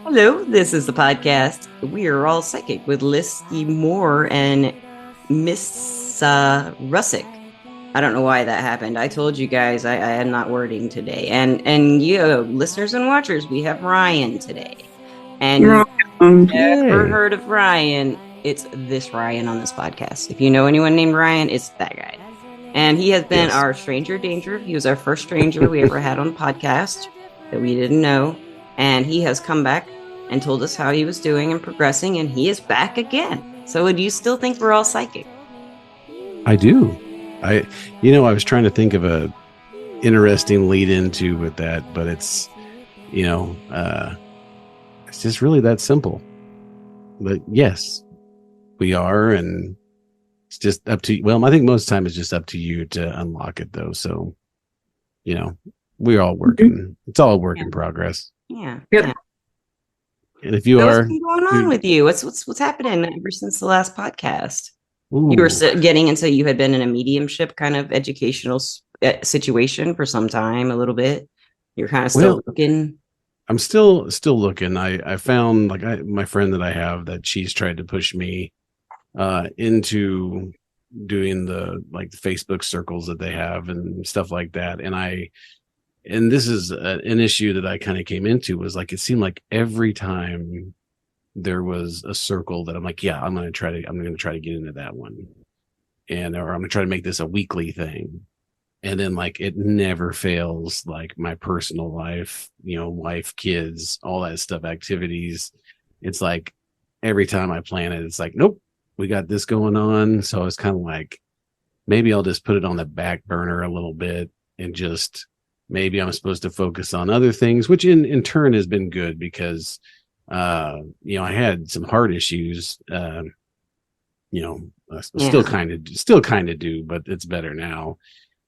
Hello, this is the podcast. We are all psychic with Listy Moore and Miss Russick. I don't know why that happened. I told you guys I am not wording today, and you listeners and watchers, we have Ryan today, and you never Yay. heard of Ryan. It's this Ryan on this podcast. If you know anyone named Ryan, it's that guy, and he has been Yes. our stranger danger. He was our first stranger we ever had on the podcast that we didn't know, and he has come back and told us how he was doing and progressing, and he is back again. So, do you still think we're all psychic? I do. I was trying to think of a interesting lead into with that, but you know, uh, it's just really that simple. But yes, we are, and it's just up to, well, I think most of the time it's just up to you to unlock it though. So, you know, we're all working. It's all a work in progress. Yeah. Yep. Yeah. And if you So what's are, been going on with you? What's happening ever since the last podcast? You were ooh, getting into, you had been in a mediumship kind of educational situation for some time, a little bit. You're kind of still well, looking. I'm still looking. I found my friend that I have that she's tried to push me into doing the Facebook circles that they have and stuff like that. And this is an issue that I kind of came into, was like, it seemed like every time there was a circle that I'm like, yeah, I'm going to try to get into that one. Or I'm going to try to make this a weekly thing. And then like it never fails, like my personal life, wife, kids, all that stuff, activities. It's like every time I plan it, it's like, nope, we got this going on. So I was kind of like, maybe I'll just put it on the back burner a little bit, and just maybe I'm supposed to focus on other things, which in turn has been good because, I had some heart issues, still Yeah. kind of do, but it's better now.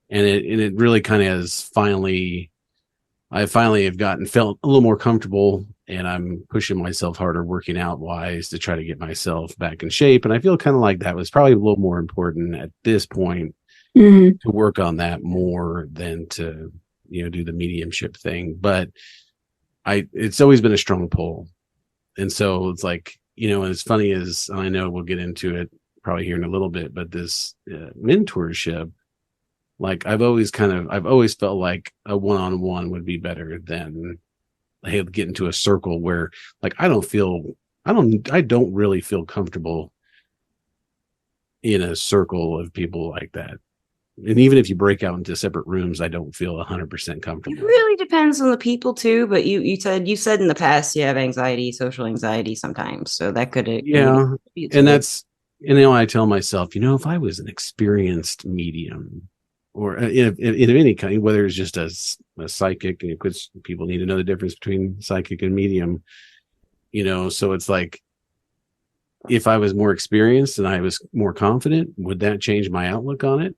And it really kind of has I finally have felt a little more comfortable, and I'm pushing myself harder working out wise to try to get myself back in shape. And I feel kind of like that was probably a little more important at this point, Mhm. to work on that more than to, do the mediumship thing. But it's always been a strong pull. And so it's like, as funny as, I know we'll get into it probably here in a little bit, but this mentorship, like I've always felt like a one-on-one would be better than, hey, get into a circle where like I don't really feel comfortable in a circle of people like that. And even if you break out into separate rooms, I don't feel 100% It comfortable. really depends on the people too, but you said in the past you have anxiety, social anxiety sometimes. So that could maybe Yeah. contribute And to it. I tell myself, if I was an experienced medium, or in any kind, whether it's just a psychic, because people need to know the difference between psychic and medium, so it's like, if I was more experienced and I was more confident, would that change my outlook on it?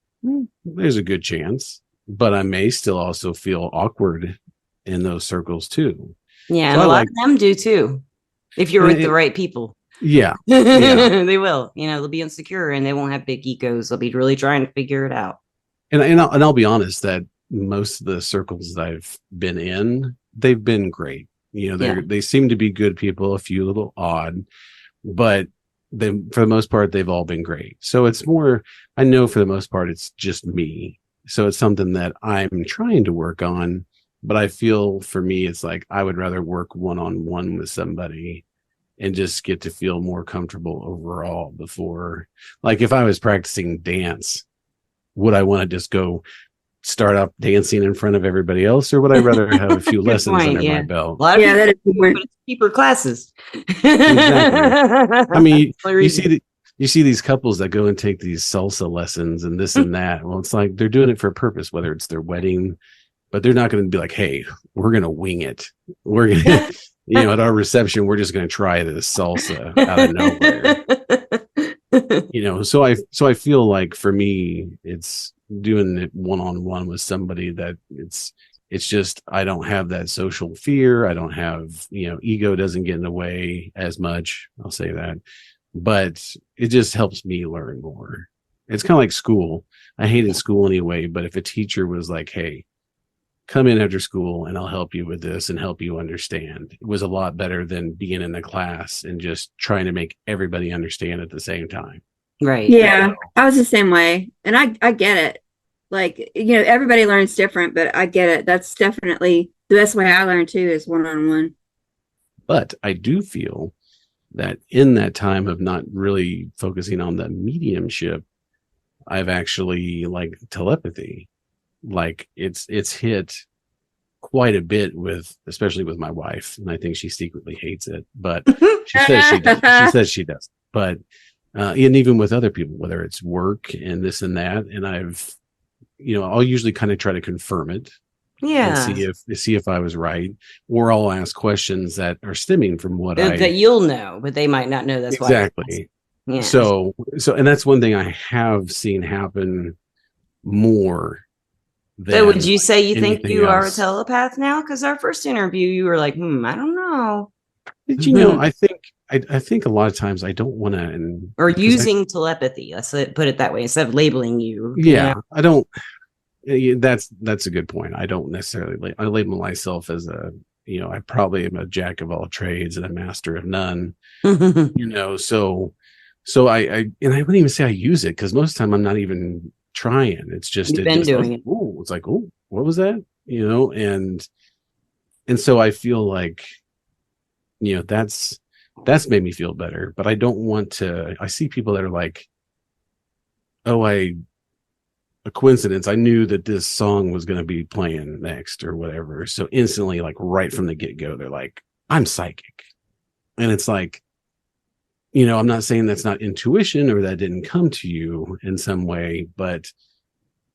There's a good chance, but I may still also feel awkward in those circles too. Yeah, So and I a lot like, of them do too. If you're and with the right people. yeah, yeah. They will. They'll be insecure and they won't have big egos. They'll be really trying to figure it out. And I'll be honest that most of the circles that I've been in, they've been great. Yeah. They seem to be good people, a few little odd, but for the most part, they've all been great. So it's more, I know for the most part, it's just me. So it's something that I'm trying to work on, but I feel for me, it's like I would rather work one-on-one with somebody and just get to feel more comfortable overall before, like if I was practicing dance, would I want to just go start up dancing in front of everybody else, or would I rather have a few Good lessons point. under Yeah. my A belt? lot of Yeah, people that is do, smart. but it's cheaper classes. Exactly. I mean, That's the reason. you see these couples that go and take these salsa lessons and this and that. Well, it's like they're doing it for a purpose, whether it's their wedding, but they're not going to be like, hey, we're going to wing it. We're going to, at our reception, we're just going to try this salsa out of nowhere. So I feel like for me, it's doing it one-on-one with somebody that it's just, I don't have that social fear. I don't have, ego doesn't get in the way as much. I'll say that, but it just helps me learn more. It's kind of like school. I hated school anyway, but if a teacher was like, hey, come in after school and I'll help you with this and help you understand. It was a lot better than being in the class and just trying to make everybody understand at the same time. Right. Yeah, I was the same way. And I get it. Like, everybody learns different, but I get it. That's definitely the best way I learn too, is one-on-one. But I do feel that in that time of not really focusing on the mediumship, I've actually like telepathy. Like it's hit quite a bit with, especially with my wife, and I think she secretly hates it, but she says she does. She says she does. But and even with other people, whether it's work and this and that, and I'll usually kind of try to confirm it, and see if I was right, or I'll ask questions that are stemming from what that you'll know, but they might not know. That's exactly. Why. Yeah. So, and that's one thing I have seen happen more. So would you say you think you are a else. telepath now? Because our first interview, you were like, I don't know. I think a lot of times I don't want to, or using telepathy. Let's put it that way, instead of labeling you. Yeah, I don't. That's a good point. I don't necessarily. I label myself as I probably am a jack of all trades and a master of none. So I wouldn't even say I use it, because most of the time I'm not even trying. It's just doing it. Oh, it's like, oh, what was that? And so I feel like that's made me feel better. But I don't want to. I see people that are like, oh, a coincidence. I knew that this song was going to be playing next or whatever. So instantly, like right from the get-go, they're like, I'm psychic. And it's like, I'm not saying that's not intuition or that didn't come to you in some way, but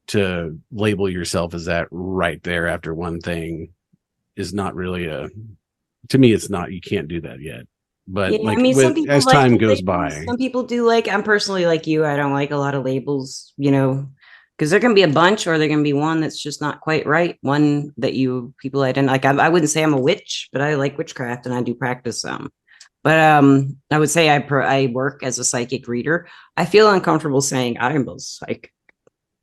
to label yourself as that right there after one thing is not really to me, it's not, you can't do that yet. But as time goes by, some people do. Like, I'm personally like you. I don't like a lot of labels, because there can be a bunch, or there can be one that's just not quite right. One that people I didn't like. I wouldn't say I'm a witch, but I like witchcraft and I do practice some. But I would say I work as a psychic reader. I feel uncomfortable saying I'm a psychic.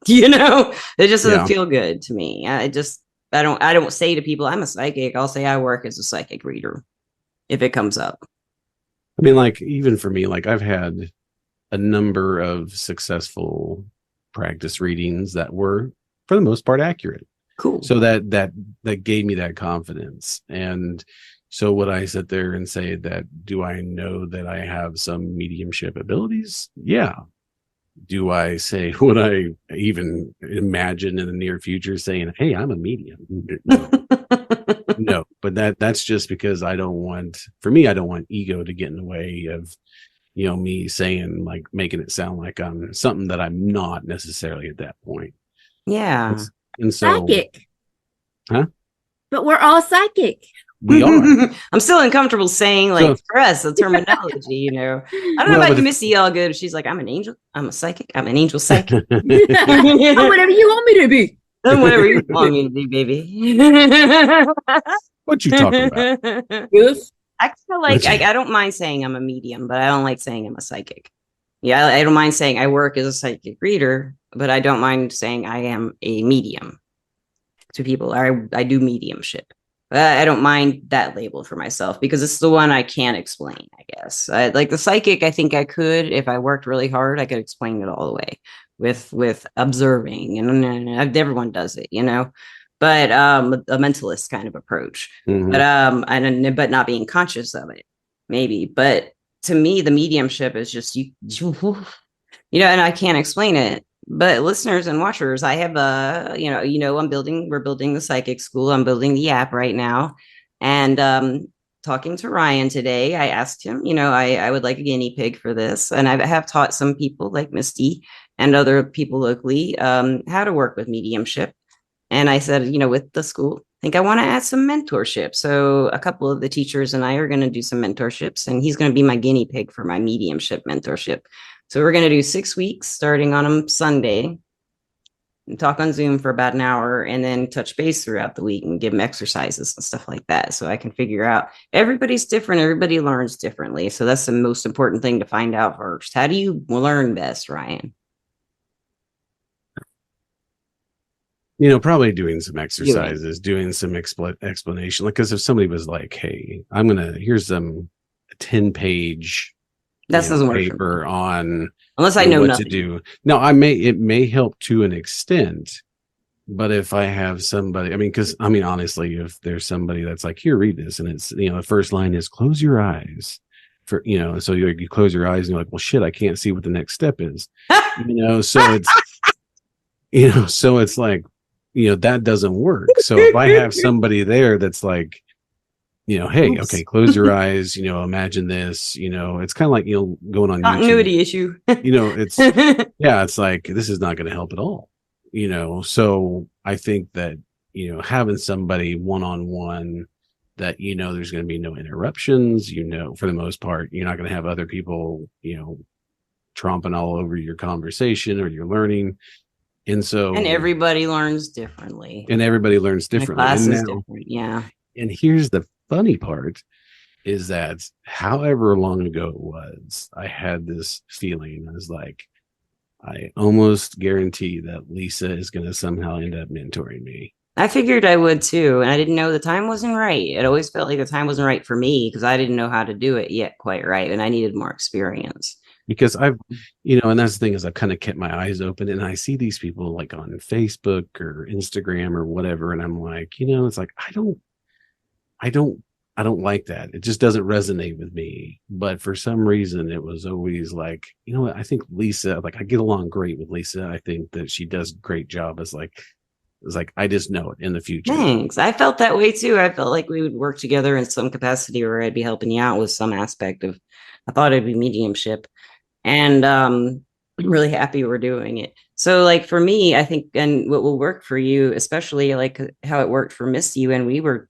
It just doesn't feel good to me. I don't say to people I'm a psychic. I'll say I work as a psychic reader if it comes up. I mean, like, even for me, like, I've had a number of successful practice readings that were, for the most part, accurate. Cool. So that gave me that confidence. And so would I sit there and say that, do I know that I have some mediumship abilities? Yeah. Do I say, would I even imagine in the near future saying, hey, I'm a medium? No. No, but that's just because I don't want ego to get in the way of, me saying, like, making it sound like I'm something that I'm not necessarily at that point. Yeah. And so, psychic. Huh? But we're all psychic. We are. I'm still uncomfortable saying, like, for us, the terminology, I don't know about you, Misty, all good. She's like, I'm an angel. I'm a psychic. I'm an angel psychic. I'm whatever you want me to be. I'm whatever you want me to be, baby. What you talking about? Yes. I feel like I don't mind saying I'm a medium, but I don't like saying I'm a psychic. Yeah, I don't mind saying I work as a psychic reader, but I don't mind saying I am a medium to people. I do mediumship. I don't mind that label for myself because it's the one I can't explain, I guess. Like the psychic, I think I could, if I worked really hard, I could explain it all the way with observing, and everyone does it, but a mentalist kind of approach, mm-hmm. but not being conscious of it, maybe. But to me, the mediumship is just you, and I can't explain it. But listeners and watchers, I have we're building the psychic school. I'm building the app right now. And talking to Ryan today, I asked him, I would like a guinea pig for this. And I have taught some people like Misty and other people locally how to work with mediumship. And I said, with the school, I think I want to add some mentorship. So a couple of the teachers and I are going to do some mentorships, and he's going to be my guinea pig for my mediumship mentorship. So we're going to do 6 weeks starting on a Sunday and talk on Zoom for about an hour, and then touch base throughout the week and give them exercises and stuff like that. So I can figure out, everybody's different. Everybody learns differently. So that's the most important thing to find out first. How do you learn best, Ryan? probably doing some exercises, doing some explanation. Like, because if somebody was like, "Hey, here's some 10-page That doesn't work paper on unless I know what nothing to do." No, it may help to an extent, but if I have somebody, honestly, if there's somebody that's like, "Here, read this," and it's the first line is "close your eyes." For so you close your eyes and you're like, "Well, shit, I can't see what the next step is." So it's so it's like, that doesn't work. So if I have somebody there that's like, "Hey, Oops. okay, close your eyes, imagine this," it's kind of like, going on Continuity YouTube, issue. it's like, this is not going to help at all, so I think that, having somebody one-on-one that, there's going to be no interruptions, for the most part, you're not going to have other people, tromping all over your conversation or your learning. And so, and everybody learns differently. And the class is different. Yeah. And here's the funny part is that however long ago it was, I had this feeling. I was like, I almost guarantee that Lisa is going to somehow end up mentoring me. I figured I would too. And I didn't know the time wasn't right. It always felt like the time wasn't right for me because I didn't know how to do it yet quite right. And I needed more experience. Because I've, and that's the thing is I've kind of kept my eyes open and I see these people like on Facebook or Instagram or whatever. And I'm like, it's like, I don't like that. It just doesn't resonate with me. But for some reason, it was always like, what? I think Lisa, like I get along great with Lisa. I think that she does a great job as like, I just know it in the future. Thanks. I felt that way too. I felt like we would work together in some capacity where I'd be helping you out with some aspect of, I thought it'd be mediumship. And I'm really happy we're doing it. So like for me, I think, and what will work for you, especially like how it worked for Misty when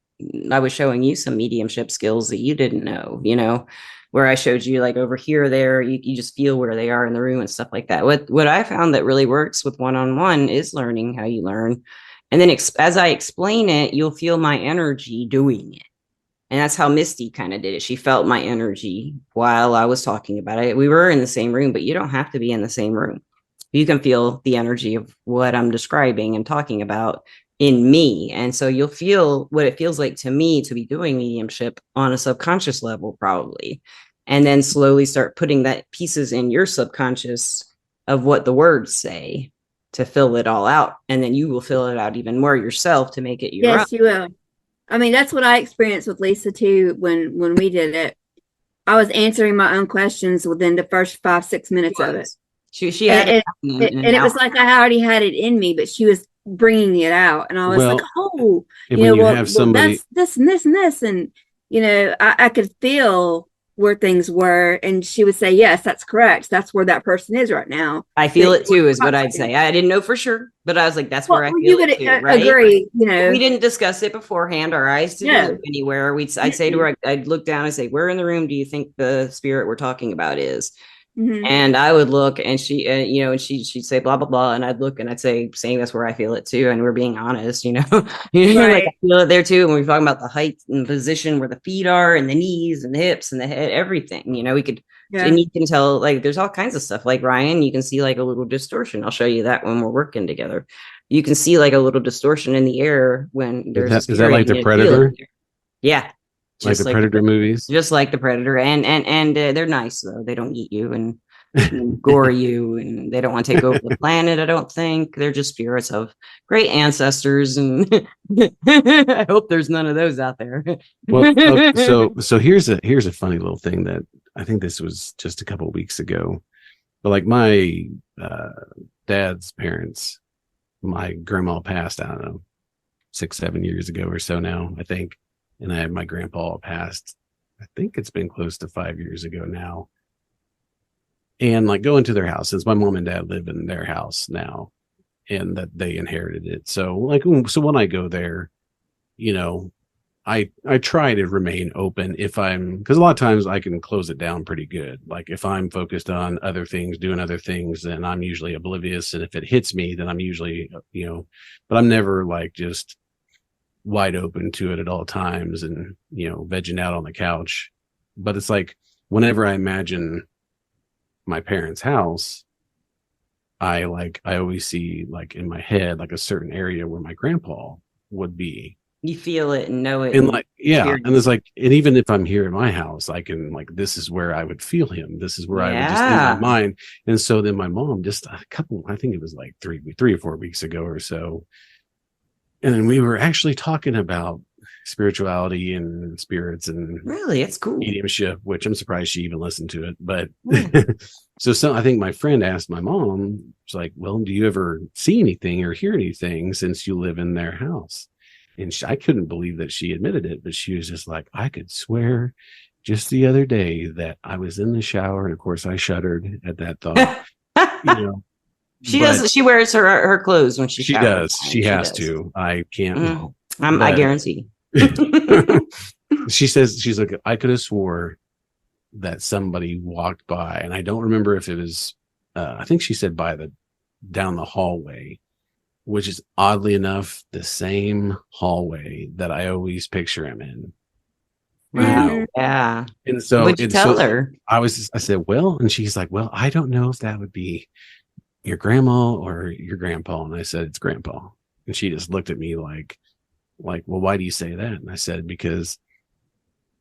I was showing you some mediumship skills that you didn't know, where I showed you like over here, there, you just feel where they are in the room and stuff like that. What I found that really works with one-on-one is learning how you learn. And then as I explain it, you'll feel my energy doing it. And that's how Misty kind of did it. She felt my energy while I was talking about it. We were in the same room, but you don't have to be in the same room. You can feel the energy of what I'm describing and talking about in me. And so you'll feel what it feels like to me to be doing mediumship on a subconscious level, probably. And then slowly start putting that pieces in your subconscious of what the words say to fill it all out. And then you will fill it out even more yourself to make it your own. Yes, you will. I mean, that's what I experienced with Lisa too when we did it. I was answering my own questions within the first 5-6 minutes of it. She had it was like I already had it in me, but she was bringing it out, and I was like, "Oh, have somebody that's this and this and this," and I could feel where things were, and she would say, "Yes, that's correct. That's where that person is right now." I feel it too, is what I'd say. I didn't know for sure, but I was like, "That's where I feel you would it too." Right? Agree, We didn't discuss it beforehand. Our eyes didn't look anywhere. I'd say to her, I'd look down and say, "Where in the room do you think the spirit we're talking about is?" Mm-hmm. And I would look, and she, and she'd say blah blah blah, and I'd look, and I'd say, "Saying that's where I feel it too." And we're being honest, right. Like I feel it there too. And we're talking about the height and position where the feet are, and the knees, and the hips, and the head, everything. We could, and you can tell, like, there's all kinds of stuff. Like Ryan, you can see like a little distortion. I'll show you that when we're working together. You can see like a little distortion in the air when there's. Is that like the Predator? Yeah. Like the Predator movies, just like the Predator, and they're nice though. They don't eat you and gore you, and they don't want to take over the planet. I don't think they're just spirits of great ancestors, and I hope there's none of those out there. Well, so here's a funny little thing that I think this was just a couple of weeks ago, but like my dad's parents, my grandma passed, I don't know, 6-7 years ago or so now, I think. And I had my grandpa passed, I think it's been close to 5 years ago now. And like going to their house, since my mom and dad live in their house now, and that they inherited it. So when I go there, I try to remain open because a lot of times I can close it down pretty good. Like if I'm focused on other things, doing other things, then I'm usually oblivious. And if it hits me, then I'm usually, but I'm never like just wide open to it at all times and vegging out on the couch. But it's like whenever I imagine my parents' house, I always see like in my head, like a certain area where my grandpa would be. You feel it and know it And and like, yeah. And experience it's it. like, and even if I'm here in my house, I can like, this is where I would feel him. This is where I would just in my Yeah. mind. And so then my mom just a couple, I think it was like 3 or 4 weeks ago or so. And then we were actually talking about spirituality and spirits and Really, it's cool. mediumship, which I'm surprised she even listened to it. But Yeah. so I think my friend asked my mom, she's like, well, do you ever see anything or hear anything since you live in their house? And I couldn't believe that she admitted it, but she was just like, I could swear just the other day that I was in the shower. And of course I shuddered at that thought, you know, She but does. She wears her clothes when she she showers. does. She has to. I can't. Mm. I But guarantee. she says, she's like, I could have swore that somebody walked by, and I don't remember if it was, I think she said down the hallway, which is oddly enough the same hallway that I always picture him in. Wow. Yeah. And so, What'd you tell her? I said, well, and she's like, well, I don't know if that would be your grandma or your grandpa. And I said, it's grandpa. And she just looked at me like, well, why do you say that? And I said, because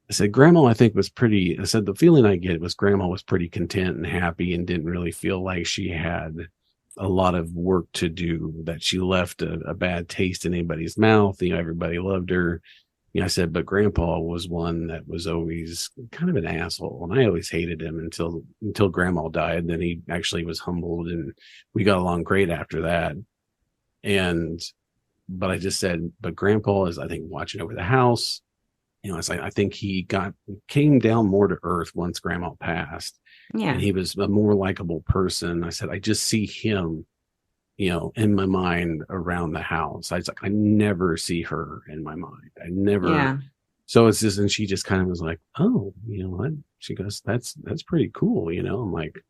I said, grandma, I think I said, the feeling I get was grandma was pretty content and happy and didn't really feel like she had a lot of work to do, that she left a bad taste in anybody's mouth. Everybody loved her. I said, but grandpa was one that was always kind of an asshole. And I always hated him until grandma died. And then he actually was humbled and we got along great after that. But I just said, but grandpa is, I think, watching over the house. I think he came down more to earth once grandma passed. Yeah. And he was a more likable person. I said, I just see him, in my mind around the house. I was like, I never see her in my mind. I never. Yeah. So it's just, and she just kind of was like, oh, what? She goes, that's pretty cool. I'm like, I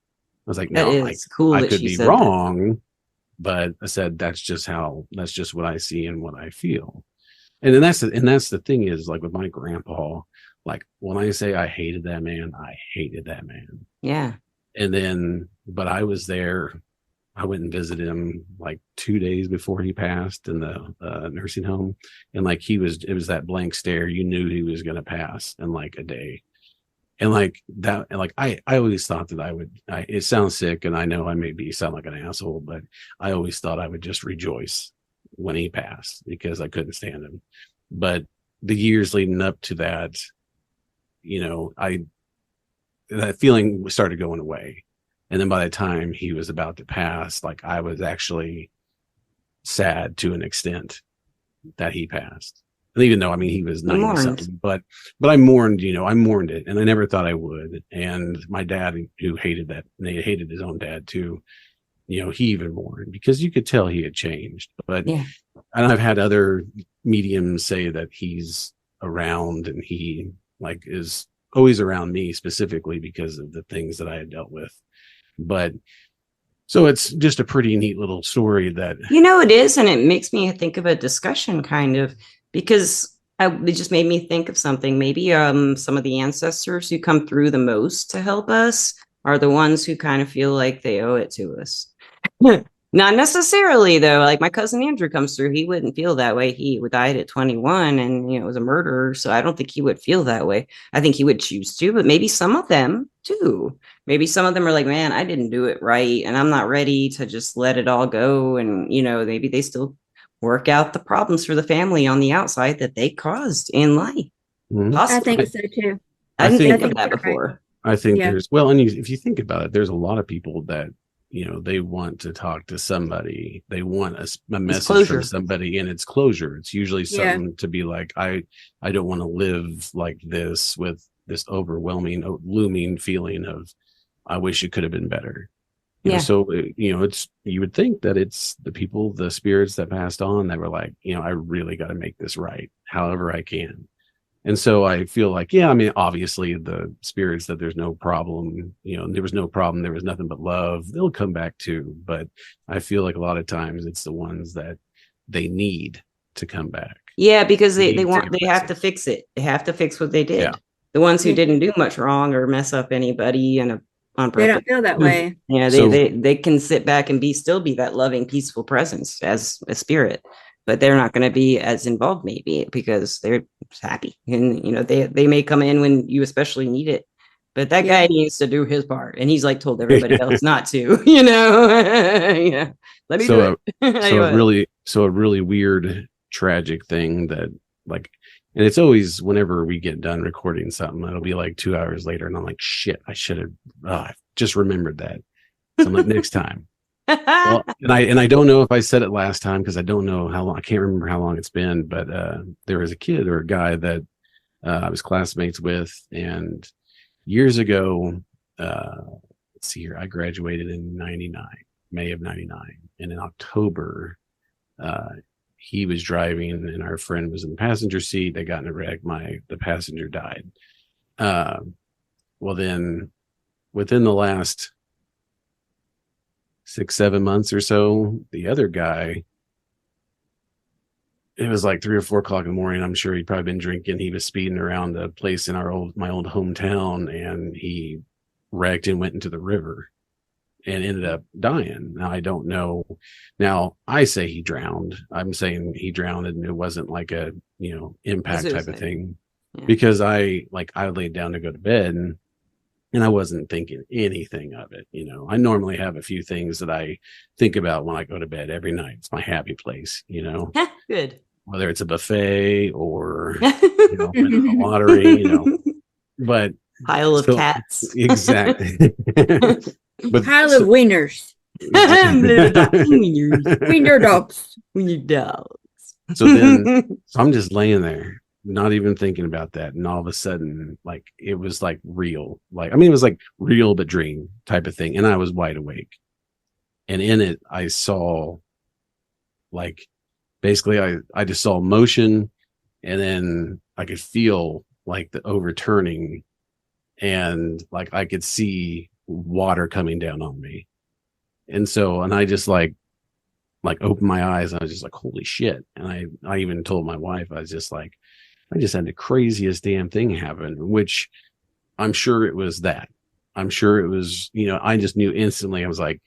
was like, That no, is cool. I that could she be said wrong, but I said, that's just what I see and what I feel. And then that's the thing is, like with my grandpa, like when I say I hated that man, I hated that man. Yeah. And then, but I was there. I went and visited him like 2 days before he passed in the nursing home. And like it was that blank stare. You knew he was going to pass in like a day. And like that, and like I always thought that it sounds sick. And I know I sound like an asshole, but I always thought I would just rejoice when he passed because I couldn't stand him. But the years leading up to that, that feeling started going away. And then by the time he was about to pass, like I was actually sad to an extent that he passed. And even though, he was 90 something, but I mourned, I mourned it and I never thought I would. And my dad, who hated his own dad too, he even mourned because you could tell he had changed. But Yeah. And I've had other mediums say that he's around and he like is always around me specifically because of the things that I had dealt with. But so it's just a pretty neat little story that it is, and it makes me think of a discussion kind of because it just made me think of something. Maybe some of the ancestors who come through the most to help us are the ones who kind of feel like they owe it to us. Not necessarily though. Like my cousin Andrew comes through, he wouldn't feel that way. He died at 21 and was a murderer. So I don't think he would feel that way. I think he would choose to, but maybe some of them do. Maybe some of them are like, man, I didn't do it right. And I'm not ready to just let it all go. And, maybe they still work out the problems for the family on the outside that they caused in life. Mm-hmm. I think so too. I didn't think of that before. Right. I think if you think about it, there's a lot of people that, they want to talk to somebody. They want a message from somebody and it's closure. It's usually something to be like, I don't want to live like this with this overwhelming, looming feeling of, I wish it could have been better. So, it's, you would think that it's the spirits that passed on that were like, I really got to make this right, however I can. And so I feel like, obviously the spirits that there's no problem, there was no problem. There was nothing but love. They'll come back too. But I feel like a lot of times it's the ones that they need to come back. Yeah, because they have to fix it. They have to fix what they did. Yeah. The ones who didn't do much wrong or mess up anybody in a on They purpose. don't feel that way. Yeah, So they can sit back and still be that loving, peaceful presence as a spirit, but they're not going to be as involved maybe because they're happy, and they may come in when you especially need it. But that guy Yeah. needs to do his part, and he's like told everybody else not to. Yeah, let me do so it. Go ahead. a really weird tragic thing that like, and it's always whenever we get done recording something, it'll be like 2 hours later and I'm like, shit, I should have I just remembered that. So I'm like, next time. Well, and I don't know if I said it last time because I don't know how long. I can't remember how long it's been, but there was a kid or a guy that I was classmates with, and years ago, let's see here, I graduated in '99, May of '99, and in October, he was driving, and our friend was in the passenger seat. They got in a wreck. The passenger died. Well, then within the last 6-7 months or so, the other guy, it was like 3 or 4 o'clock in the morning. I'm sure he'd probably been drinking. He was speeding around a place in my old hometown, and he wrecked and went into the river and ended up dying. Now I don't know. Now I say he drowned. I'm saying he drowned, and it wasn't like a impact type of thing, because I laid down to go to bed, and I wasn't thinking anything of it. I normally have a few things that I think about when I go to bed every night. It's my happy place, Good. whether it's a buffet or, winning the lottery, but pile of cats. Exactly. But pile of wieners. Wiener dogs. Wiener dogs. So I'm just laying there, not even thinking about that, and all of a sudden, it was real, it was real but dream type of thing, and I was wide awake, and in it I saw basically I just saw motion, and then I could feel the overturning, and I could see water coming down on me, and I just opened my eyes, and I was just holy shit. And I even told my wife, I was just I just had the craziest damn thing happen, which I'm sure it was that. I'm sure it was, I just knew instantly. I was like,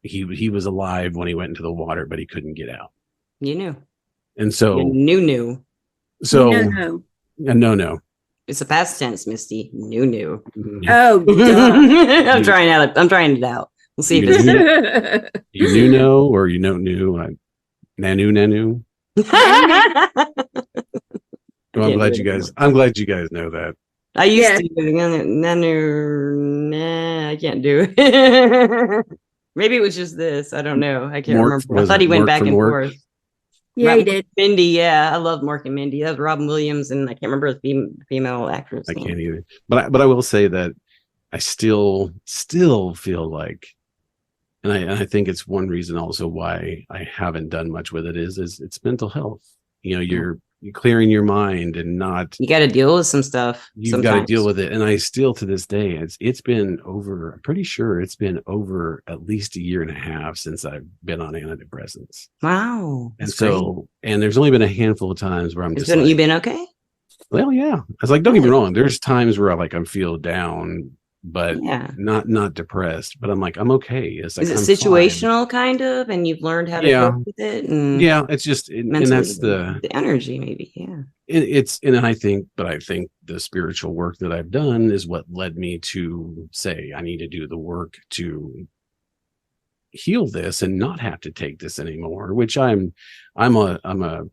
he was alive when he went into the water, but he couldn't get out. You knew. And so you knew. So no. It's a past tense, Misty. Knew. Oh, duh. I'm trying it out. We'll see if it's you know or you don't knew. Nanu. Well, I'm glad you guys know that. I used to. Nah, I can't do it. Maybe it was just this. I don't know. I can't remember. I thought he went back and forth. Yeah, he did. Mindy, yeah. I love Mork and Mindy. That was Robin Williams, and I can't remember the female actress. I can't either. But I will say that I still feel like, and I think it's one reason also why I haven't done much with it is it's mental health. You're clearing your mind and not. You got to deal with some stuff. You've got to deal with it, and I still to this day it's been over. I'm pretty sure it's been over at least a year and a half since I've been on antidepressants. Wow. And so, and there's only been a handful of times where I'm just. You been okay? Well, yeah. I was don't get me wrong. There's times where I feel down, but not depressed. But I'm I'm okay. Is it situational kind of, and you've learned how to cope with it? And it's just, and that's the energy, maybe. Yeah. I think the spiritual work that I've done is what led me to say I need to do the work to heal this and not have to take this anymore, which I'm a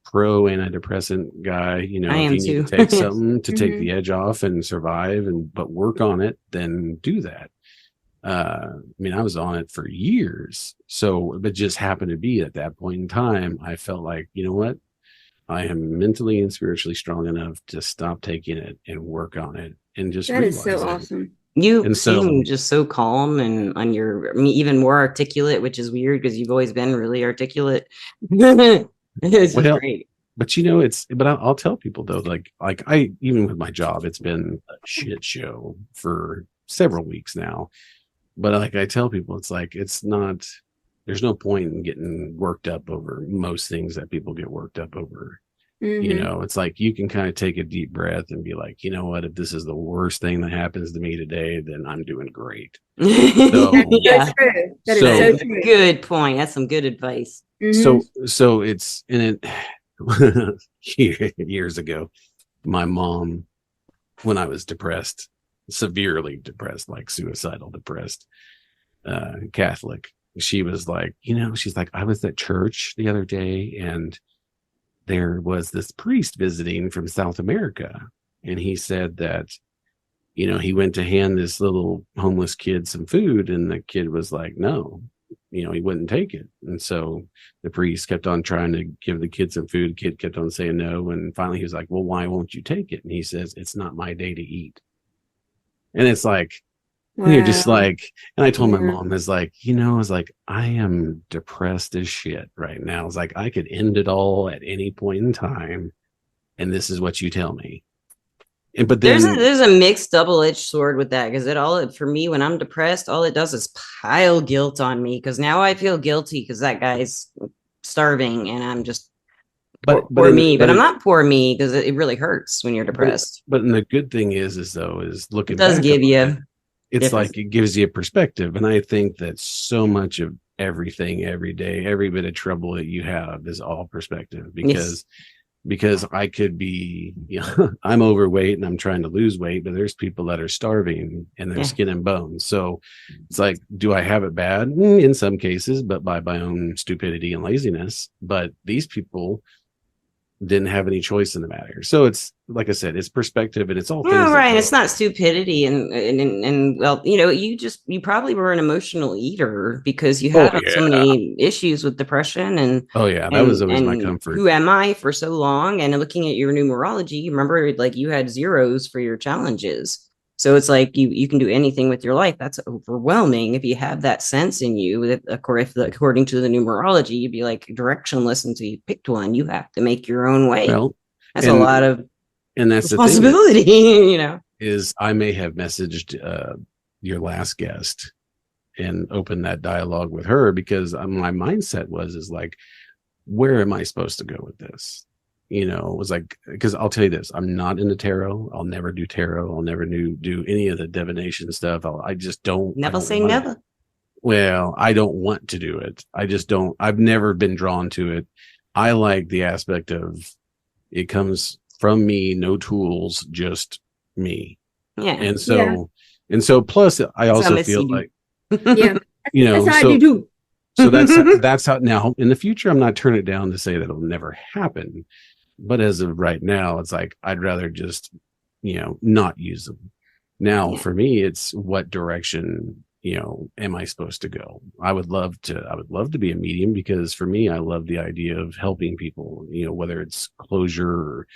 pro antidepressant guy. If you need to take something to take the edge off and survive but work on it, then do that. I was on it for years, so it just happened to be at that point in time I felt like, you know what, I am mentally and spiritually strong enough to stop taking it and work on it, and just that is so awesome. You seem just so calm and even more articulate, which is weird because you've always been really articulate. It's great. But I'll tell people though, I, even with my job, it's been a shit show for several weeks now. But I tell people, it's not, there's no point in getting worked up over most things that people get worked up over. Mm-hmm. It's like you can kind of take a deep breath and be like, you know what, if this is the worst thing that happens to me today, then I'm doing great. That's So so Yeah, true. That is so so that's a true. good point. That's some good advice. Mm-hmm. so it's and it years ago, my mom, when I was depressed, severely depressed, like suicidal depressed, Catholic, she was like, she's like, I was at church the other day and there was this priest visiting from South America. And he said that, he went to hand this little homeless kid some food, and the kid was like, no, he wouldn't take it. And so the priest kept on trying to give the kid some food. The kid kept on saying no. And finally he was like, well, why won't you take it? And he says, it's not my day to eat. And it's like, and you're just Wow. like, and I told my Yeah. mom, I was like, I am depressed as shit right now. I was like, I could end it all at any point in time. And this is what you tell me. And, but There's a then, there's a mixed double-edged sword with that because for me when I'm depressed, all it does is pile guilt on me because now I feel guilty because that guy's starving and I'm just poor me, but I'm not poor me because it really hurts when you're depressed. but the good thing is It looking does back give on you it, it's different. like it gives you a perspective. And I think that so much of everything every day, every bit of trouble that you have is all perspective Yes. because I could be, I'm overweight and I'm trying to lose weight, but there's people that are starving and they're Yeah. skin and bones. So it's like, do I have it bad? In some cases, but by my own stupidity and laziness. But these people didn't have any choice in the matter. So it's like I said, it's perspective, and it's all things. No, right. It's not stupidity, and well, you probably were an emotional eater because you Oh had so yeah. many issues with depression Oh yeah, that was always my and comfort. who am I for so long, and looking at your numerology, remember like you had zeros for your challenges. So it's like you can do anything with your life. That's overwhelming if you have that sense in you. According to the numerology, you'd be like directionless until you picked one. You have to make your own way. Well, That's a lot of and that's the thing responsibility, is I may have messaged your last guest and opened that dialogue with her because my mindset is like, where am I supposed to go with this? It was like, because I'll tell you this, I'm not into tarot. I'll never do tarot. I'll never do any of the divination stuff. I just don't. Never say want never. it. Well, I don't want to do it. I just don't. I've never been drawn to it. I like the aspect of it comes from me, no tools, just me. Yeah. And so plus I also feel like, Yeah. That's how so I do. so that's how now in the future I'm not turning it down to say that it'll never happen. But as of right now, it's like I'd rather just, not use them. Now for me, it's what direction, am I supposed to go? I would love to be a medium because for me, I love the idea of helping people, whether it's closure or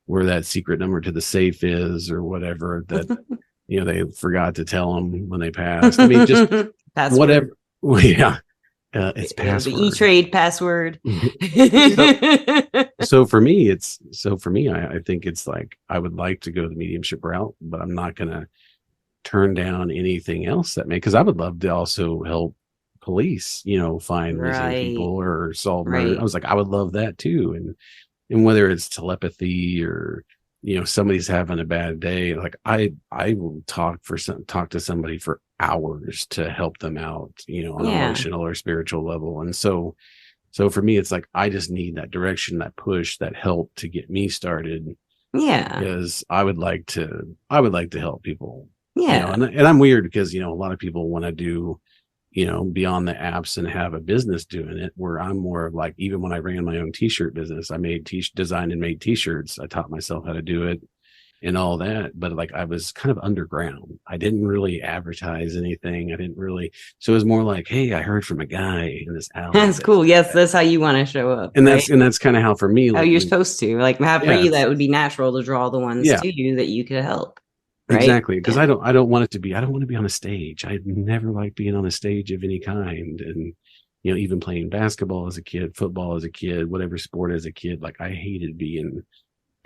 where that secret number to the safe is or whatever that, they forgot to tell them when they passed. I mean, just password. whatever. Well, yeah. It's password. The E-Trade password. so for me, I think it's like I would like to go the mediumship route, but I'm not going to turn down anything else because I would love to also help police, find missing people or solve murder. I was like, I would love that too. And whether it's telepathy or, somebody's having a bad day, like I will talk to somebody for hours to help them out, on an emotional or spiritual level. And so for me, it's like, I just need that direction, that push, that help to get me started. Yeah. Because I would like to help people. Yeah. And I'm weird because, a lot of people want to do, beyond the apps and have a business doing it, where I'm more of like, even when I ran my own t-shirt business, I designed and made t-shirts. I taught myself how to do it and all that. But like, I was kind of underground. I didn't really advertise anything. So it was more like, hey, I heard from a guy in this alley. That's cool. Yes. That's how you want to show up. And that's kind of how for me, how you're supposed to for you, that would be natural to draw the ones to you that you could help. Right? Exactly. Because I don't want to be on a stage. I never liked being on a stage of any kind. And, even playing basketball as a kid, football as a kid, whatever sport as a kid, like I hated being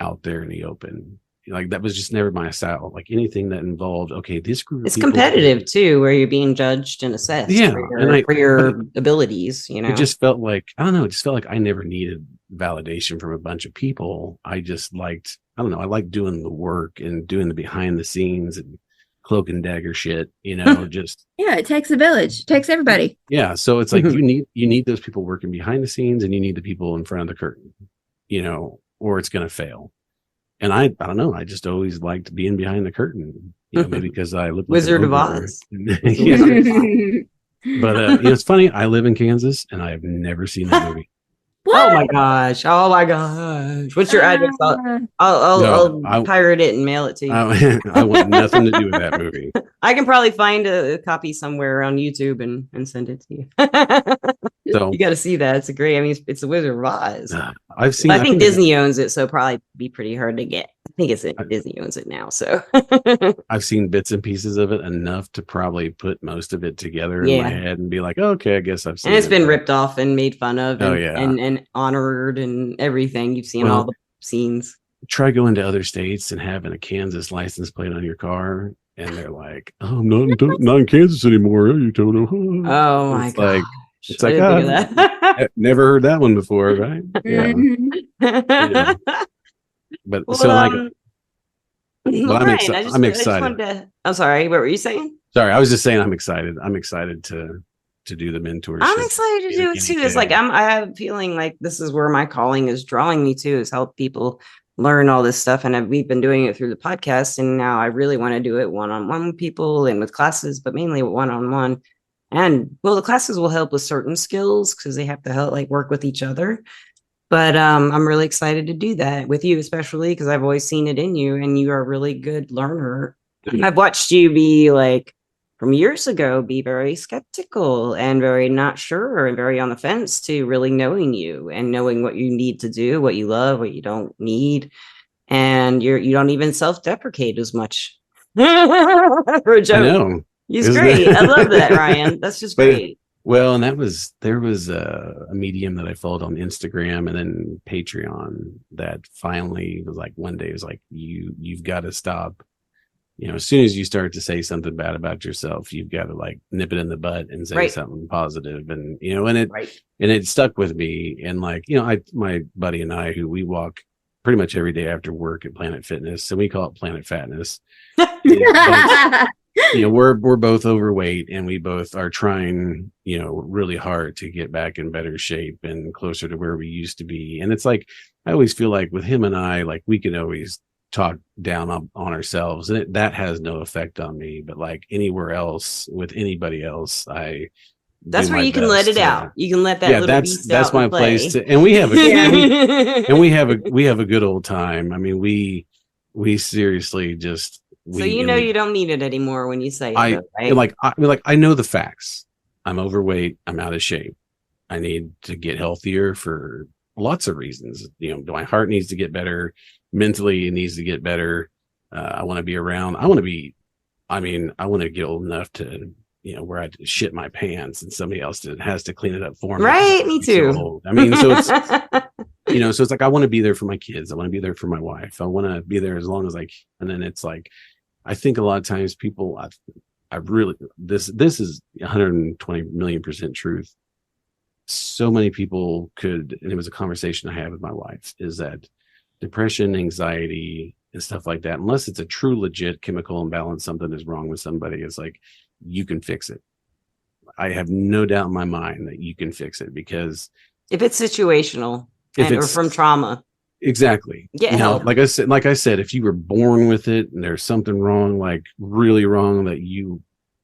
out there in the open. Like that was just never my style. Like anything that involved, okay, this group. It's competitive too, where you're being judged and assessed for your abilities. It just felt like, I don't know. It just felt like I never needed validation from a bunch of people. I just liked, I don't know, I like doing the work and doing the behind the scenes and cloak and dagger shit, just Yeah, it takes a village. It takes everybody. yeah. So it's like you need those people working behind the scenes, and you need the people in front of the curtain, or it's going to fail. And I don't know. I just always liked being behind the curtain, maybe because I look like Wizard of Oz. Yeah. But it's funny. I live in Kansas, and I have never seen that movie. What? Oh my gosh! Oh my gosh! What's your address? I'll pirate it and mail it to you. I want nothing to do with that movie. I can probably find a copy somewhere on YouTube and send it to you. So you got to see that. It's great. I mean, it's the Wizard of Oz. I think Disney owns it, so it'll probably be pretty hard to get. I think Disney owns it now. So I've seen bits and pieces of it enough to probably put most of it together in my head and be like, oh, okay, I guess I've seen it. And it's been ripped off and made fun of and honored and everything. You've seen all the scenes. Try going to other states and having a Kansas license plate on your car, and they're like, oh, I'm not in Kansas anymore. You Toto. Oh my god. It's like, I've never heard that one before, right? Yeah. But well, so I'm excited. I'm sorry, what were you saying? Sorry, I was just saying I'm excited. I'm excited to do the mentorship. I'm excited to do it too. It's like I have a feeling like this is where my calling is drawing me to, is help people learn all this stuff. And we've been doing it through the podcast, and now I really want to do it one-on-one with people and with classes, but mainly one-on-one. And well, the classes will help with certain skills because they have to help work with each other. But I'm really excited to do that with you, especially because I've always seen it in you, and you are a really good learner. I've watched you be from years ago, be very skeptical and very not sure and very on the fence to really knowing you and knowing what you need to do, what you love, what you don't need. And you don't even self-deprecate as much. For a joke. I know. He's great. I love that, Ryan. That's just great. Well, and there was a medium that I followed on Instagram and then Patreon that finally was like, one day it was like, you've got to stop. As soon as you start to say something bad about yourself, you've got to nip it in the butt and say something positive. And, and it stuck with me. And my buddy and I, who we walk pretty much every day after work at Planet Fitness, and we call it Planet Fatness. We're both overweight, and we both are trying, really hard to get back in better shape and closer to where we used to be. And it's like, I always feel like with him and I, we can always talk down on ourselves, and that has no effect on me. But anywhere else with anybody else, that's where you can let it out. You can let that little beast that's out my place to, and we have a good old time. I mean, we seriously just. You don't need it anymore when you say it, right? I know the facts. I'm overweight. I'm out of shape. I need to get healthier for lots of reasons. My heart needs to get better. Mentally, it needs to get better. I want to be around. I want to get old enough to, where I shit my pants and somebody else has to clean it up for me. Right. Me too. So I mean, so it's, so it's I want to be there for my kids. I want to be there for my wife. I want to be there as long as and then it's I think a lot of times people, I really, this is 120 million% truth. So many people could, and it was a conversation I had with my wife, is that depression, anxiety, and stuff like that, unless it's a true legit chemical imbalance, something is wrong with somebody, it's you can fix it. I have no doubt in my mind that you can fix it, because if it's situational or from trauma. Exactly. Get help. Like I said, if you were born with it and there's something wrong, really wrong, that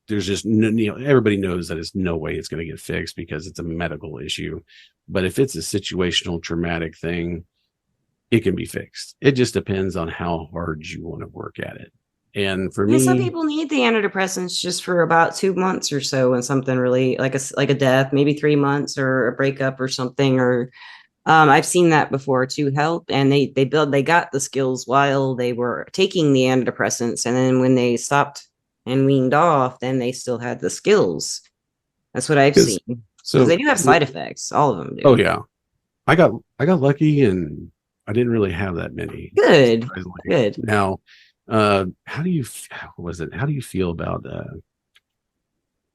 there's just everybody knows that it's no way it's going to get fixed because it's a medical issue. But if it's a situational traumatic thing, it can be fixed. It just depends on how hard you want to work at it. And for me, some people need the antidepressants just for about 2 months or so, when something really like a death, maybe 3 months, or a breakup or something, or I've seen that before to help. And they got the skills while they were taking the antidepressants. And then when they stopped and weaned off, then they still had the skills. That's what I've seen. So they do have side effects. All of them do. Oh yeah. I got lucky, and I didn't really have that many. Good. Now, how do you feel about,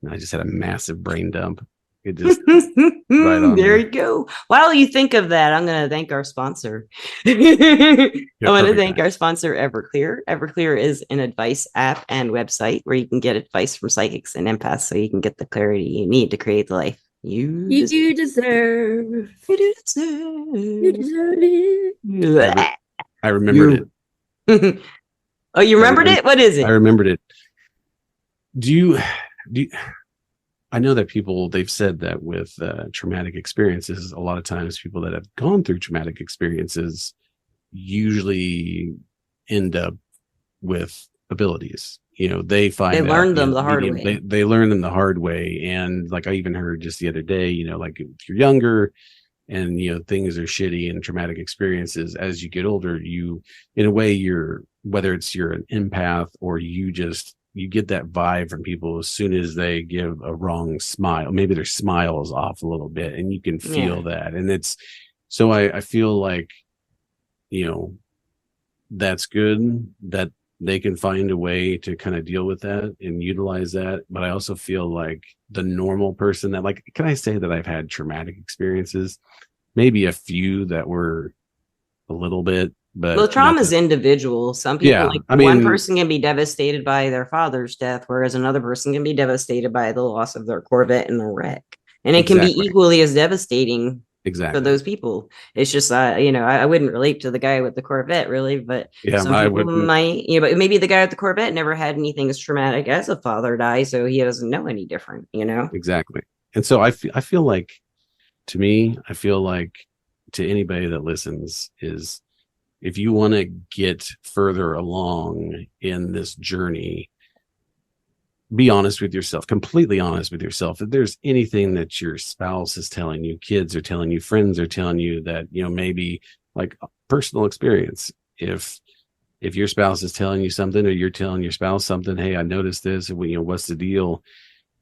I just had a massive brain dump. It just right on there there. you go. While you think of that, I'm going to thank our sponsor. I want to thank our sponsor, Everclear. Everclear is an advice app and website where you can get advice from psychics and empaths so you can get the clarity you need to create the life you deserve. You deserve. You deserve it. I remembered it. Oh, you remembered it? What is it? I remembered it. Do you I know that they've said that with traumatic experiences, a lot of times people that have gone through traumatic experiences usually end up with abilities. They learn them the hard way. They learn them the hard way. And like I even heard just the other day, like if you're younger and things are shitty and traumatic experiences, as you get older, you in a way whether you're an empath or you get that vibe from people as soon as they give a wrong smile. Maybe their smile is off a little bit and you can feel that. And it's so I feel like that's good that they can find a way to kind of deal with that and utilize that. But I also feel like the normal person that can I say that I've had traumatic experiences, maybe a few that were a little bit, but trauma is individual. Some people, one person can be devastated by their father's death, whereas another person can be devastated by the loss of their Corvette in a wreck. And it can be equally as devastating for those people. It's just, I wouldn't relate to the guy with the Corvette really, but some people might, but maybe the guy with the Corvette never had anything as traumatic as a father die, so he doesn't know any different, Exactly. And so I feel like, to me, to anybody that listens is, if you want to get further along in this journey, be honest with yourself, completely honest with yourself. If there's anything that your spouse is telling you, kids are telling you, friends are telling you that, maybe like personal experience, if your spouse is telling you something or you're telling your spouse something, hey, I noticed this, what's the deal?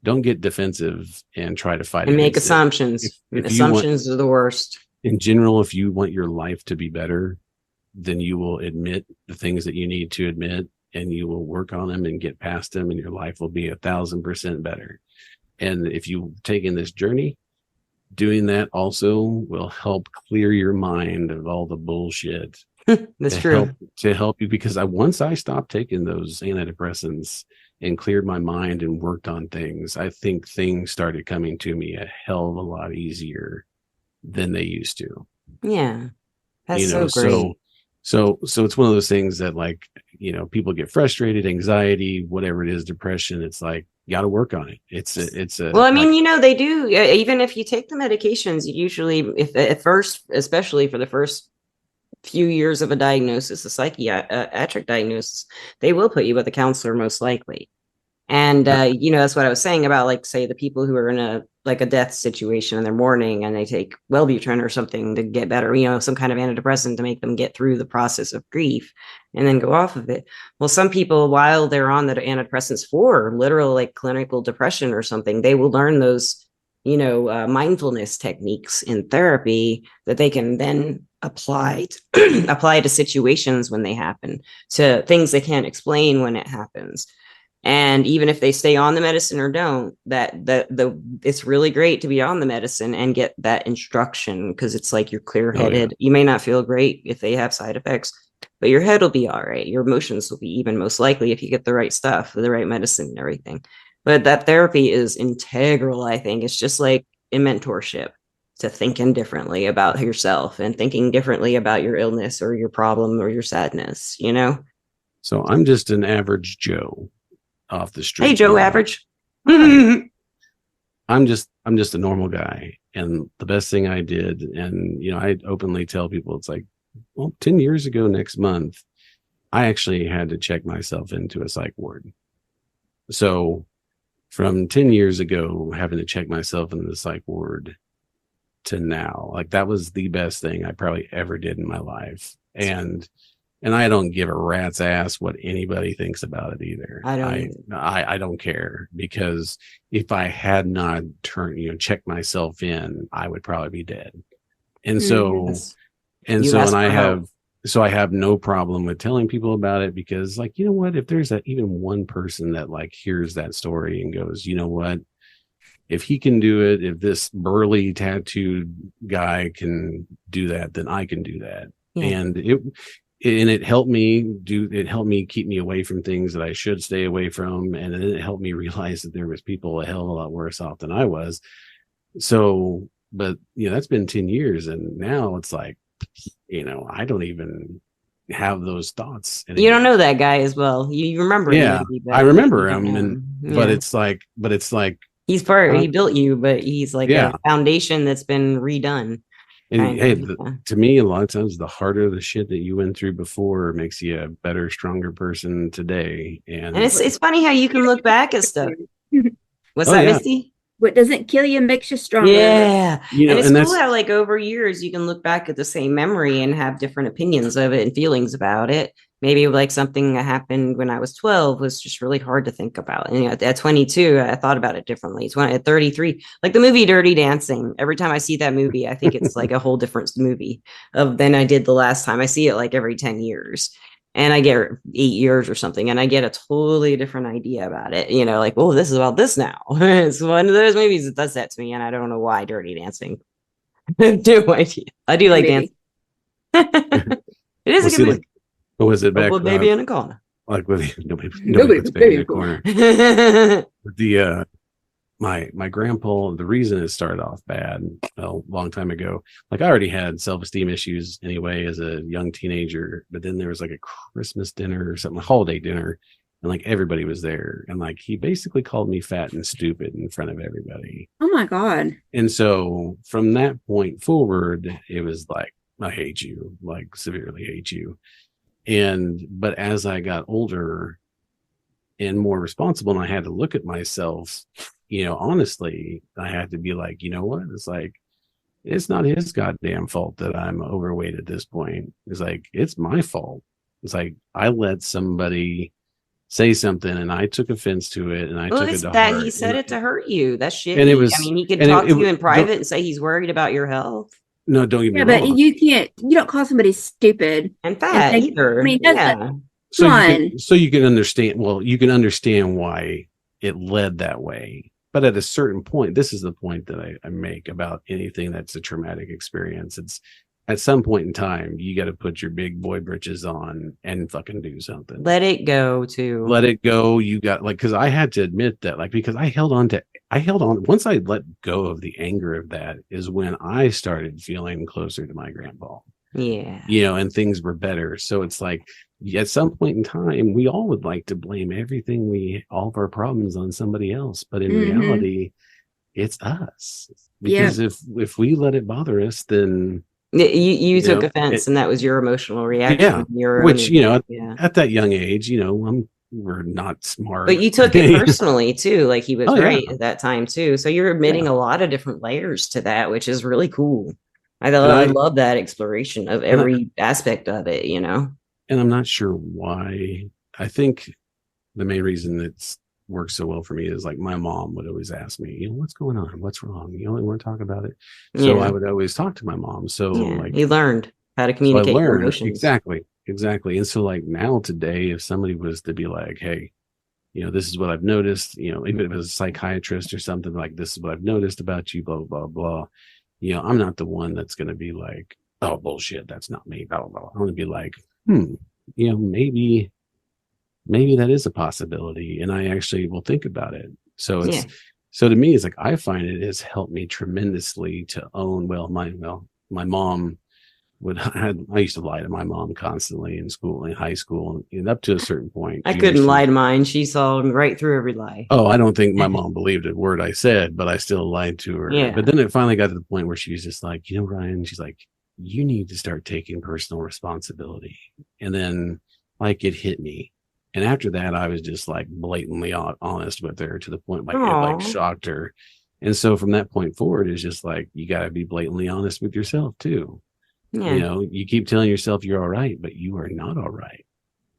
Don't get defensive and try to fight and make assumptions. Assumptions are the worst. In general, if you want your life to be better, then you will admit the things that you need to admit and you will work on them and get past them, and your life will be 1,000% better. And if you've taken this journey, doing that also will help clear your mind of all the bullshit. That's true. To help you, because once I stopped taking those antidepressants and cleared my mind and worked on things, I think things started coming to me a hell of a lot easier than they used to. Yeah. That's so great. So it's one of those things that people get frustrated, anxiety, whatever it is, depression. It's like, you got to work on it. They do. Even if you take the medications, usually if at first, especially for the first few years of a diagnosis, a psychiatric diagnosis, they will put you with a counselor most likely. And, that's what I was saying about, say, the people who are in a death situation and they're mourning and they take Wellbutrin or something to get better, some kind of antidepressant to make them get through the process of grief and then go off of it. Well, some people, while they're on the antidepressants for literal, clinical depression or something, they will learn those, mindfulness techniques in therapy that they can then apply to situations when they happen, to things they can't explain when it happens. And even if they stay on the medicine or don't, it's really great to be on the medicine and get that instruction, because it's like you're clear-headed. Oh, yeah. You may not feel great if they have side effects, but your head will be all right. Your emotions will be even most likely if you get the right stuff, the right medicine and everything. But that therapy is integral, I think. It's just like in mentorship, to thinking differently about yourself and thinking differently about your illness or your problem or your sadness, So I'm just an average Joe off the street. Hey, Joe Average. I'm just a normal guy. And the best thing I did, and I openly tell people, it's like, 10 years ago next month, I actually had to check myself into a psych ward. So from 10 years ago, having to check myself into the psych ward to now, that was the best thing I probably ever did in my life. And I don't give a rat's ass what anybody thinks about it either. I don't care, because if I had not checked myself in, I would probably be dead. And I have no problem with telling people about it, because if there's even one person that hears that story and goes, you know what, if he can do it, if this burly tattooed guy can do that, then I can do that. Yeah. And it helped me keep me away from things that I should stay away from. And then it helped me realize that there was people a hell of a lot worse off than I was. So, but that's been 10 years. And now it's like, I don't even have those thoughts anymore. You don't know that guy as well. You remember him. Yeah, I remember him. But it's like he's he built you, but he's like a foundation that's been redone. And hey, to me, a lot of times the harder the shit that you went through before makes you a better, stronger person today. And it's funny how you can look back at stuff. What's that, Misty? What doesn't kill you makes you stronger. Yeah. And it's cool how like over years you can look back at the same memory and have different opinions of it and feelings about it. Maybe like something that happened when I was 12 was just really hard to think about. And at 22, I thought about it differently. At 33, like the movie Dirty Dancing, every time I see that movie, I think it's like a whole different movie than I did the last time. I see it like every 10 years. And I get 8 years or something, and I get a totally different idea about it. Like, oh, this is about this now. It's one of those movies that does that to me, and I don't know why. Dirty Dancing. I have no idea. I do like dancing. It is a good movie. What was it back? Baby in a corner. Like with nobody puts baby in a corner. The my grandpa, the reason it started off bad a long time ago, like I already had self-esteem issues anyway as a young teenager, but then there was like a Christmas dinner or something, a holiday dinner, and like everybody was there, and like he basically called me fat and stupid in front of everybody. Oh my God. And so from that point forward, it was like, I hate you, like severely hate you. But as I got older and more responsible, and I had to look at myself, honestly, I had to be like, you know what? It's like, it's not his goddamn fault that I'm overweight at this point. It's like, it's my fault. It's like, I let somebody say something and I took offense to it, and I took it to heart. He said it to hurt you. That's shit. And it was, he could talk to you in private and say he's worried about your health. No, don't get me wrong. But you don't call somebody stupid and fat either. I mean, so you can understand. Well, you can understand why it led that way. But at a certain point, this is the point that I make about anything that's a traumatic experience. It's at some point in time, you got to put your big boy britches on and fucking do something. Let it go too. Let it go. You got because I had to admit that, because I held on. Once I let go of the anger of that is when I started feeling closer to my grandpa. Yeah. And things were better. So it's like, at some point in time, we all would like to blame all of our problems on somebody else. But in reality, it's us. Because if we let it bother us, then you took offense, and that was your emotional reaction. Yeah. At that young age, we're not smart. But you took it personally too. Like he was right at that time too. So you're admitting a lot of different layers to that, which is really cool. I love that exploration of every aspect of it, And I'm not sure why. I think the main reason it's worked so well for me is like my mom would always ask me, what's going on? What's wrong? You only want to talk about it. So I would always talk to my mom. So he learned how to communicate your emotions. Exactly. And so like now today, if somebody was to be like, hey, this is what I've noticed, even if it was a psychiatrist or something, like, this is what I've noticed about you, blah, blah, blah. I'm not the one that's going to be like, oh, bullshit, that's not me, blah, blah, blah. I'm going to be like, maybe that is a possibility. And I actually will think about it. So so to me, it's like, I find it has helped me tremendously to own, my mom I used to lie to my mom constantly in school, in high school, and up to a certain point. I couldn't lie to mine. She saw right through every lie. Oh, I don't think my mom believed a word I said, but I still lied to her. Yeah. But then it finally got to the point where she was just like, Ryan, she's like, you need to start taking personal responsibility. And then like it hit me. And after that, I was just like blatantly honest with her to the point like it like shocked her. And so from that point forward, it's just like, you got to be blatantly honest with yourself too. Yeah. You keep telling yourself you're all right, but you are not all right.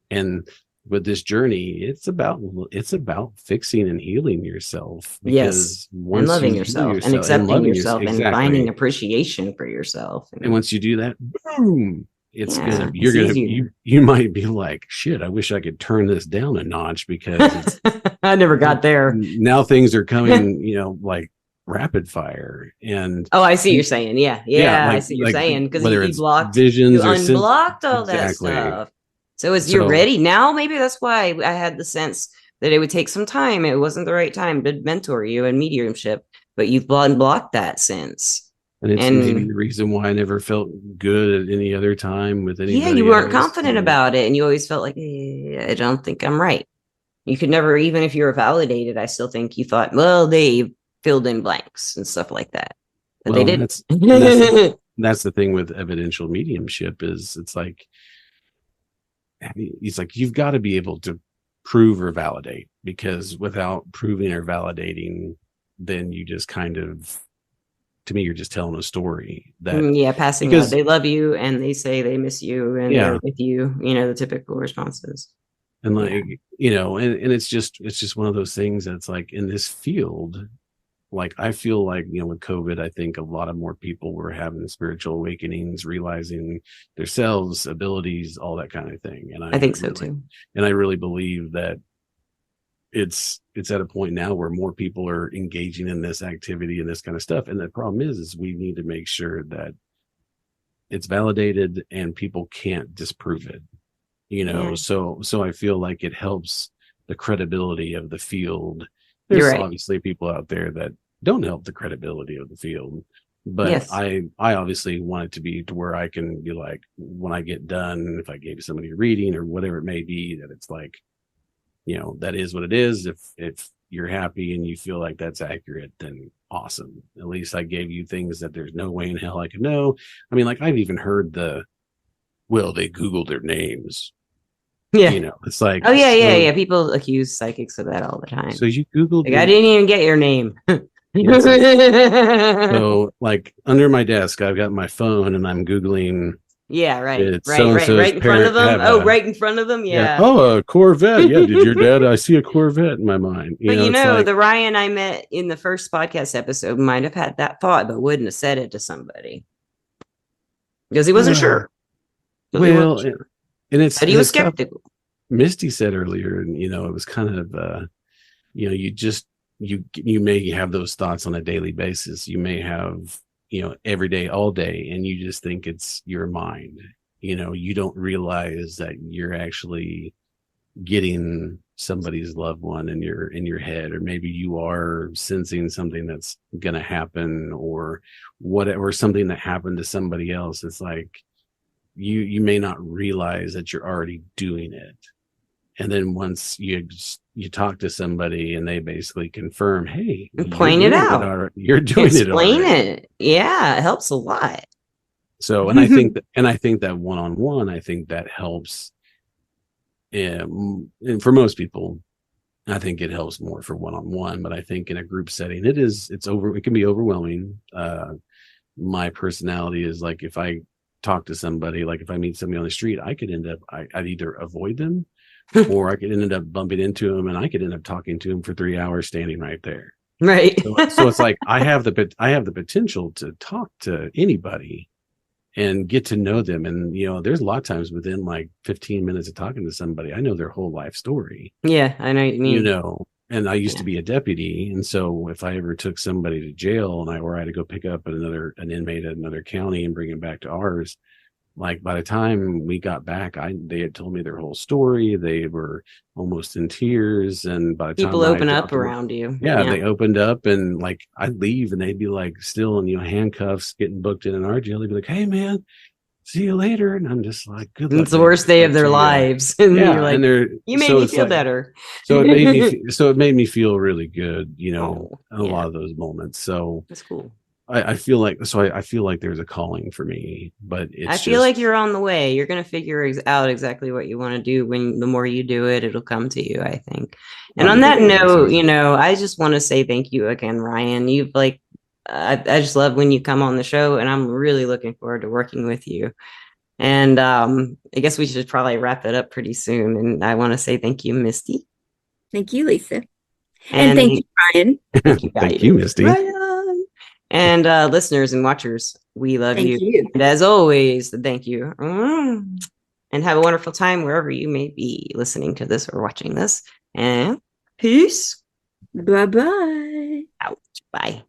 And with this journey, it's about fixing and healing yourself. Because and loving yourself and accepting yourself and finding appreciation for yourself. And once you do that, boom, you might be like, shit, I wish I could turn this down a notch because I never got there. Now things are coming, like rapid fire. And Oh, I see what you're saying. Yeah. yeah, I see what you're saying. Because whether you it's blocked, you visions or unblocked all that exactly. stuff. So you're So ready now. Maybe that's why I had the sense that it would take some time. It wasn't the right time to mentor you in mediumship, but you've unblocked that since. and it's maybe And the reason why I never felt good at any other time with yeah, anybody you weren't else. confident about it. And you always felt like, I don't think I'm right. You could never, even if you were validated, I still think you thought, well, they filled in blanks and stuff like that. But Well, they didn't. that's the thing with evidential mediumship is it's like, he's like, you've got to be able to prove or validate, because without proving or validating, then you just kind of, to me, you're just telling a story that Passing because love. They love you and they say they miss you and yeah, they're with you, the typical responses. and like and it's just one of those things that's like in this field, like I feel like with COVID, I think a lot of more people were having spiritual awakenings, realizing themselves, abilities, all that kind of thing. And I think so too. And I really believe that it's at a point now where more people are engaging in this activity and this kind of stuff. And the problem is we need to make sure that it's validated and people can't disprove it. So I feel like it helps the credibility of the field. There's obviously people out there that don't help the credibility of the field, but yes. I obviously want it to be to where I can be like, when I get done, if I gave somebody a reading or whatever it may be, that it's like, that is what it is. If you're happy and you feel like that's accurate, then awesome. At least I gave you things that there's no way in hell I could know. I mean, like I've even heard they Googled their names. Yeah. It's like, oh yeah. People accuse psychics of that all the time. So you Googled, I didn't even get your name. So like under my desk, I've got my phone and I'm Googling. Yeah, right in front of them. Right in front of them. Yeah. Oh, a Corvette. Yeah. Did your dad? I see a Corvette in my mind. But the Ryan I met in the first podcast episode might have had that thought, but wouldn't have said it to somebody because he wasn't sure. Well, and but he was skeptical. Misty said earlier, and it was kind of you may have those thoughts on a daily basis. You may have every day, all day, and you just think it's your mind. You don't realize that you're actually getting somebody's loved one in your head, or maybe you are sensing something that's gonna happen, or whatever, something that happened to somebody else. It's like you may not realize that you're already doing it. And then once you talk to somebody and they basically confirm, hey, point it out. You're doing it. Explain it. Yeah, it helps a lot. So, and I think that one-on-one, I think that helps. And for most people, I think it helps more for one-on-one. But I think in a group setting, it can be overwhelming. My personality is like, if I talk to somebody, like if I meet somebody on the street, I'd either avoid them or I could end up bumping into him and I could end up talking to him for 3 hours standing right there. Right. So it's like I have the potential to talk to anybody and get to know them. And there's a lot of times within like 15 minutes of talking to somebody, I know their whole life story. Yeah, I know what you mean. And I used to be a deputy, and so if I ever took somebody to jail and I had to go pick up an inmate at another county and bring him back to ours, like by the time we got back, they had told me their whole story. They were almost in tears, and by the time people open up around you, they opened up, and like I'd leave, and they'd be like still in handcuffs, getting booked in our jail. They'd be like, "Hey, man, see you later," and I'm just like, "Good luck." It's the worst day of their lives, and you're like, "You made me feel better." So it made me feel really good, in a lot of those moments. So that's cool. I feel like there's a calling for me, but I feel like you're on the way. You're going to figure out exactly what you want to do. When the more you do it, it'll come to you, I think. And on that note, I just want to say thank you again, Ryan. You've I just love when you come on the show, and I'm really looking forward to working with you. And I guess we should probably wrap it up pretty soon. And I want to say thank you, Misty. Thank you, Lisa. And thank you, Ryan. Thank you, Misty. Ryan. And listeners and watchers, we love you. And as always, thank you. And have a wonderful time wherever you may be listening to this or watching this. And peace. Bye-bye. Out. Bye.